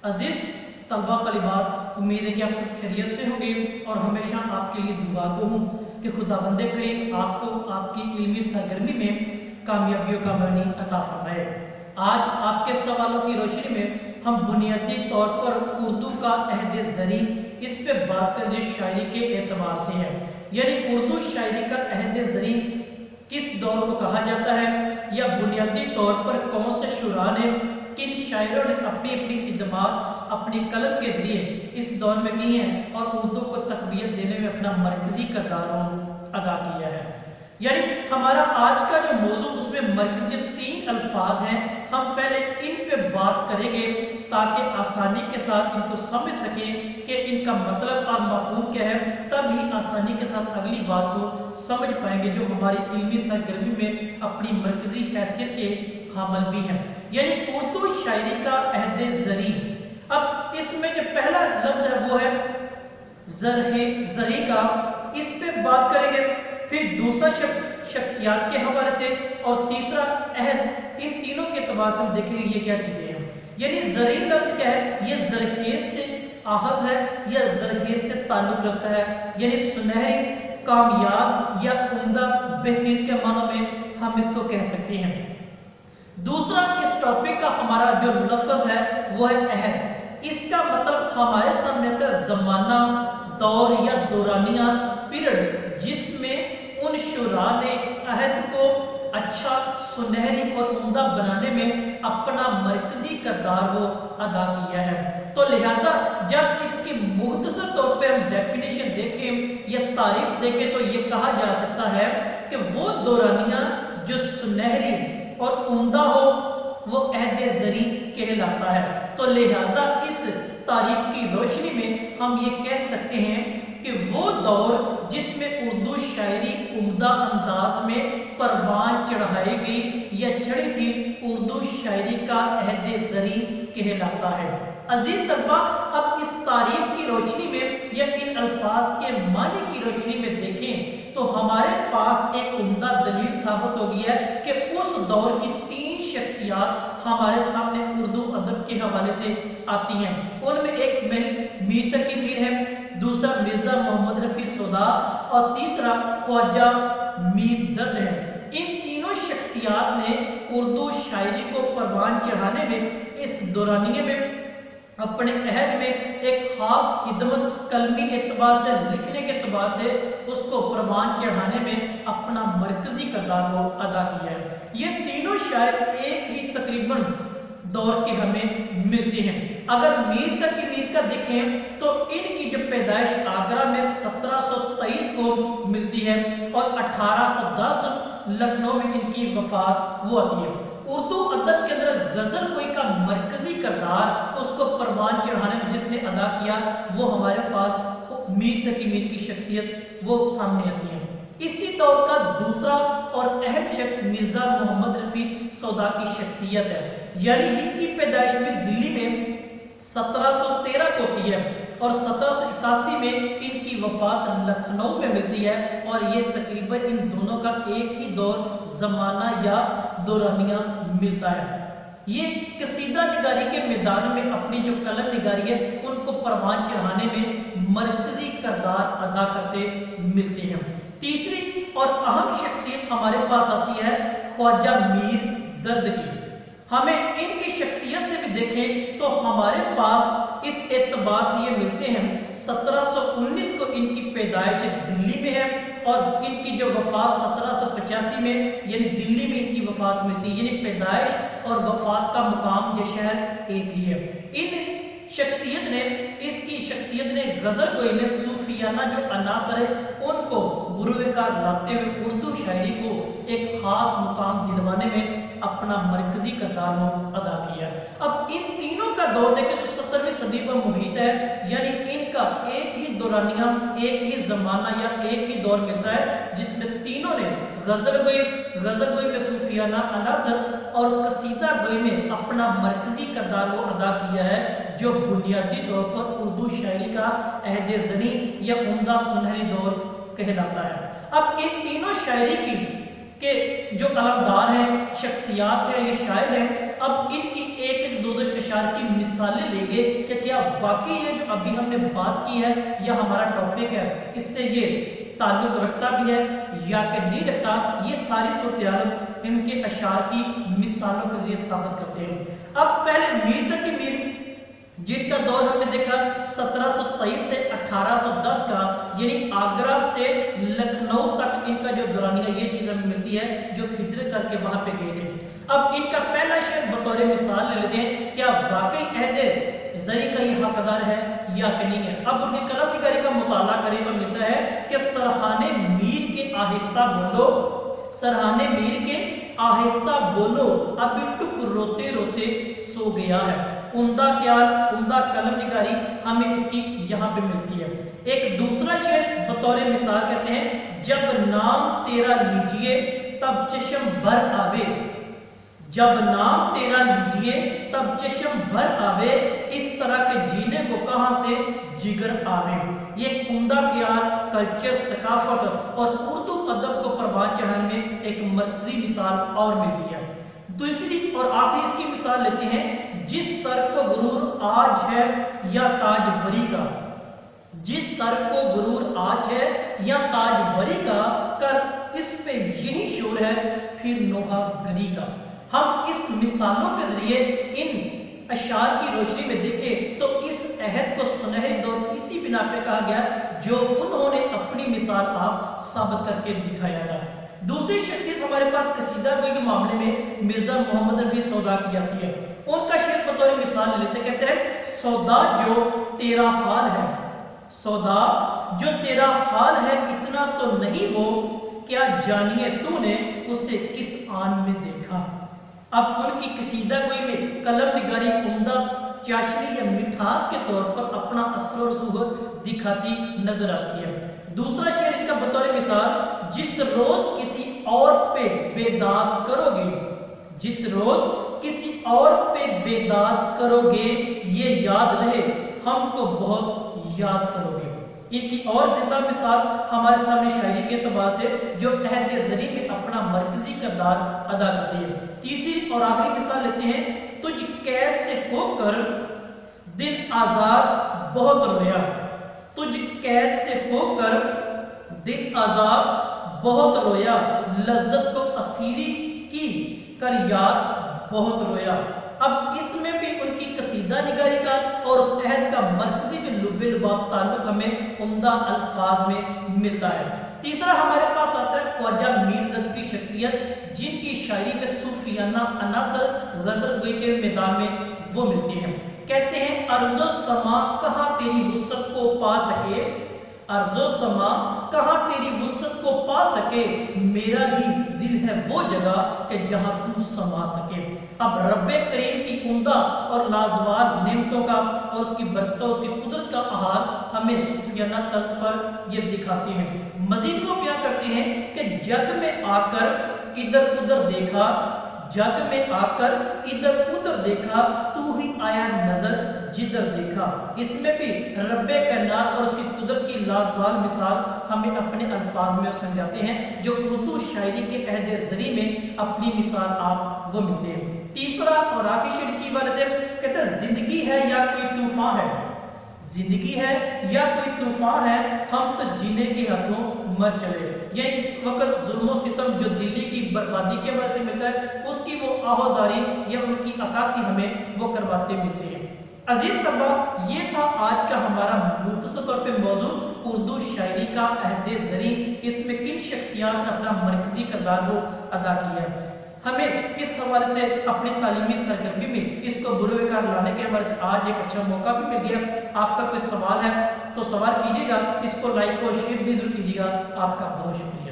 अजीज तलबा तलिबात, उम्मीद है कि आप सब खैरियत से होंगे और हमेशा आपके लिए दुआ को हूँ कि खुदाबंद करीम आपको आपकी इल्मी सरगर्मी में कामयाबियों का बनी अता फरमाए। आज आपके सवालों की रोशनी में हम बुनियादी तौर पर उर्दू का अहद ज़री इस पे बात करें जो शायरी के एतबार से है, यानी उर्दू शायरी का अहद ज़री किस दौर को कहा जाता है, या बुनियादी तौर पर कौन से शुरा ने, किन शायरों ने अपनी अपनी खिदमात अपनी कलम के जरिए इस दौर में की हैं और उर्दू को तकवीत देने में अपना मरकजी किरदार अदा किया है। यानी हमारा आज का जो मौजू उसमें मरकजी 3 अल्फाज हैं, हम पहले इन पे बात करेंगे ताकि आसानी के साथ इनको समझ सकें कि इनका मतलब और मफहूम क्या है, तभी आसानी के साथ अगली बात को समझ पाएंगे जो हमारी इल्मी सरगर्मी में अपनी मरकजी हैसियत के हामिल भी हैं। यानी उर्दू शायरी का अहद ज़री। अब इसमें जो पहला लफ्ज है वो है ज़री का, इस पे बात करेंगे। फिर दूसरा शख्सियात के हवाले से और तीसरा अहद, इन तीनों के एतबार से हम देखेंगे ये क्या चीजें हैं। यानी ज़री लफ्ज क्या है, ये ज़रखेज़ से आहज़ है या ज़रखेज़ से ताल्लुक़ रखता है, यानी सुनहरी, कामयाब या उम्दा, बेहतरीन के मानों में हम इसको कह सकते हैं। दूसरा इस टॉपिक का हमारा जो लफ्ज है वो है अहद। इसका मतलब हमारे सामने आता है ज़माना, दौर या दौरानिया, पीरियड, जिसमें उन शुरा ने अहद को अच्छा, सुनहरी और उम्दा बनाने में अपना मरकजी किरदार वो अदा किया है। तो लिहाजा जब इसकी मुख्तसर तौर पे हम डेफिनेशन देखें या तारीफ देखें तो ये कहा जा सकता है कि वो दौरानिया जो सुनहरी और उम्दा हो वो अहद ज़री कहलाता है। तो लिहाजा इस तारीफ की रोशनी में हम ये कह सकते हैं कि वो दौर जिसमें उर्दू शायरी उम्दा अंदाज में परवान चढ़ाई गई या चढ़ी थी, उर्दू शायरी का अहद ज़री कहलाता है। अजीज तलबा, अब इस तारीफ की रोशनी में या इन अल्फाज के मानी की रोशनी में देखें तो हमारे पास एक उम्दा दलील साबित हो गई है कि उस दौर की 3 शख्सियात हमारे सामने उर्दू अदब के हवाले से आती हैं। उनमें एक मीर तकी मीर है, दूसरा मिर्जा मोहम्मद रफी सौदा और तीसरा ख्वाजा मीर दर्द है। इन तीनों शख्सियात ने उर्दू शायरी को परवान चढ़ाने में, इस दौरानिये में अपने अहद में एक खास खिदमत कलमी एतबार से, लिखने के एतबार से उसको परवान चढ़ाने में अपना मरकजी किरदार को अदा किया है। ये तीनों शायर एक ही तकरीबन दौर के हमें मिलते हैं। अगर मीर तक की मीर का देखें तो इनकी जो पैदाइश आगरा में 1723 को मिलती है और 1810 लखनऊ में इनकी वफात वो आती है। उर्दू अदब के अंदर गजल कोई का मरकजी किरदार उसको परवान चढ़ाने में जिसने अदा किया वो हमारे पास मीर तकी मीर की शख्सियत वो सामने आती है। इसी दौर का दूसरा और अहम शख्स मिर्जा मोहम्मद रफी सौदा की शख्सियत है। यानी इनकी पैदाइश में दिल्ली में 1713 को होती है और 1781 में इनकी वफात लखनऊ में मिलती है और ये तकरीबन इन दोनों का एक ही दौर ज़माना या दौरानिया मिलता है। ये कसीदा निगारी के मैदान में अपनी जो कलम निगारी है उनको परवान चढ़ाने में मरकजी किरदार अदा करते मिलते हैं। तीसरी और अहम शख्सियत हमारे पास आती है ख्वाजा मीर दर्द की। हमें इनकी शख्सियत से भी देखें तो हमारे पास इस एतबार से ये मिलते हैं 1719 को इनकी पैदाइश दिल्ली में है और इनकी जो वफात 1785 में यानी दिल्ली में इनकी वफात मिलती है। यानी पैदाइश और वफात का मुकाम ये शहर एक ही है। इन शख्सियत ने, इसकी शख्सियत ने गजल गोई में सूफियाना जो अनासर है उनको बुरुकार लाते हुए उर्दू शायरी को एक खास मुकाम दिलवाने में अपना मरकजी किरदार अदा किया। अब इन तीनों का दौर देखें तो 17वीं सदी पर मुहित है, यानी इनका एक ही दौरानिया, एक ही जमाना या एक ही दौर मिलता है जिसमें तीनों ने गजल गोई में सूफियाना अनासर और कसीदा गोई में अपना मरकजी किरदार वो अदा किया है जो बुनियादी तौर पर उर्दू शायरी का अहद ज़री या उम्दा सुनहरी दौर कहलाता है। अब इन तीनों शायरी की के जो अलमदार हैं, शख्सियात हैं, ये शायर हैं, अब इनकी एक एक दो दो अशार की मिसालें लेंगे कि क्या वाकई ये जो अभी हमने बात की है या हमारा टॉपिक है इससे ये ताल्लुक रखता भी है या कि नहीं रखता, ये सारी सूरत इनके अशार की मिसालों के जरिए साबित करते हैं। अब पहले मीर तक की मीर, जिनका दौर हमने देखा 1723 से 1810 का, यानी आगरा से लखनऊ तक इनका जो दौरानिया, ये चीज हमें मिलती है जो हिजरत करके वहां पे गए थे। अब इनका पहला शेर बतौर मिसाल ले लेते हैं, क्या वाकई अहद जरी का ये हकदार है या कि नहीं है। अब उनके कलम निगारी का मुताला करें तो मिलता है कि सरहाने मीर के आहिस्ता बोलो, सरहाने मीर के आहिस्ता बोलो, अभी टुक रोते रोते सो गया है। उम्दा ख्याल, उम्दा कलम निगारी हमें इसकी यहाँ पे मिलती है। एक दूसरा शेर बतौर मिसाल कहते हैं, जब नाम तेरा लीजिए तब चश्म भर आवे, जब नाम तेरा लीजिए तब चश्म भर आवे, इस तरह के जीने को कहां से जिगर आवे। ये उम्दा ख्याल, कल्चर, सकाफत और उर्दू अदब को परवान चढ़ाने में एक मर्कजी मिसाल और मिलती है। दूसरी और आखिरी इसकी मिसाल लेते हैं, जिस सर को गुरूर आज है या ताजवरी का, जिस सर को गुरूर आज है या ताजवरी का, कर इस पे यही शोर है फिर नोहा गरी का। हम इस मिसालों के जरिए इन अशार की रोशनी में देखें तो इस अहद को सुनहरी दौर इसी बिना पे कहा गया जो उन्होंने अपनी मिसाल आप साबित करके दिखाया था। दूसरी शख्सियत हमारे पास कसीदा गोई के मामले में मिर्जा मोहम्मद रफी सौदा की जाती है। उनका शेर बतौर मिसाल लेते, कहते हैं, सौदा जो तेरा हाल है, सौदा जो तेरा हाल है इतना तो नहीं वो, क्या जानिए तूने उसे किस आन में देखा। अब उनकी कसीदा गोई में कलम निगारी उम्दा चाशनी या मिठास के तौर पर अपना असर और रसूख दिखाती नजर आती है। दूसरा शेर इनका बतौर मिसाल, जिस रोज किसी और पे बेदाद करोगे, जिस रोज किसी और पे बेदाद करोगे, ये याद रहे हमको बहुत याद करोगे। इनकी और जिंदा मिसाल हमारे सामने शायरी के एतबार से जो अहद ज़री में अपना मरकजी किरदार अदा करती है। तीसरी और आखिरी मिसाल लेते हैं, तुझ कैद से होकर दिल आजाद बहुत रोया, तुझ कैद से होकर दिल आजाद बहुत रोया, लज्जत को असीरी की कर याद बहुत रोया। अब इसमें भी उनकी कसीदा निगारी का और उस अहद का मरकजी जो लुबे-लुबाब ताल्लुक हमें उम्दा अल्फाज में मिलता है। तीसरा हमारे पास आता है ख्वाजा मीर दद की शख्सियत, जिनकी शायरी में सूफियाना अनासर गजल गोई के मैदान में वो मिलती है। कहते हैं, अर्ज़ो समा कहाँ तेरी वुसअत को पा सके, अर्ज़ो समा कहाँ तेरी वुसअत को पा सके, मेरा ही दिल है वो जगह कि जहाँ तू समा सके। अब रब्बे करीम की उम्दा और लाजवाब नेमतों का और उसकी बरकतों, उसकी कुदरत का आहार हमें सूफियाना तर्ज पर ये दिखाते हैं। मजीद वो बयान करते हैं कि जग में आकर इधर उधर देखा, जग में आकर इधर उधर देखा, तू ही आया नजर जिधर देखा। इसमें भी रब्बे कायनात और उसकी कुदरत की लाजवाब मिसाल हमें अपने अल्फाज में समझाते हैं, जो उर्दू शायरी के अहद ज़री में अपनी मिसाल आप वो मिलते हैं। तीसरा और आखिरी शेर की वजह से कहते हैं, जिंदगी है या कोई तूफान है, जिंदगी है या कोई तूफान है, हम तो जीने के हाथों मर चले। ये इस वक्त जुल्म सितम जो दिल्ली की बर्बादी के वजह से मिलता है, उसकी वो आहोजारी या उनकी अक्कासी हमें वो करवाते मिलते हैं। अजीज तलबा, ये था आज का हमारा मुख्तसर तौर पे मौजू उर्दू शायरी का अहद ज़री। इसमें किन शख्सियात ने अपना मरकजी किरदार वो अदा किया। हमें इस हवाले से अपनी तालीमी सरगर्मी में इसको बुरुकार लाने के हवाले से आज एक अच्छा मौका भी मिल गया। आपका कोई सवाल है तो सवाल कीजिएगा, इसको लाइक और शेयर भी जरूर कीजिएगा। आपका बहुत शुक्रिया।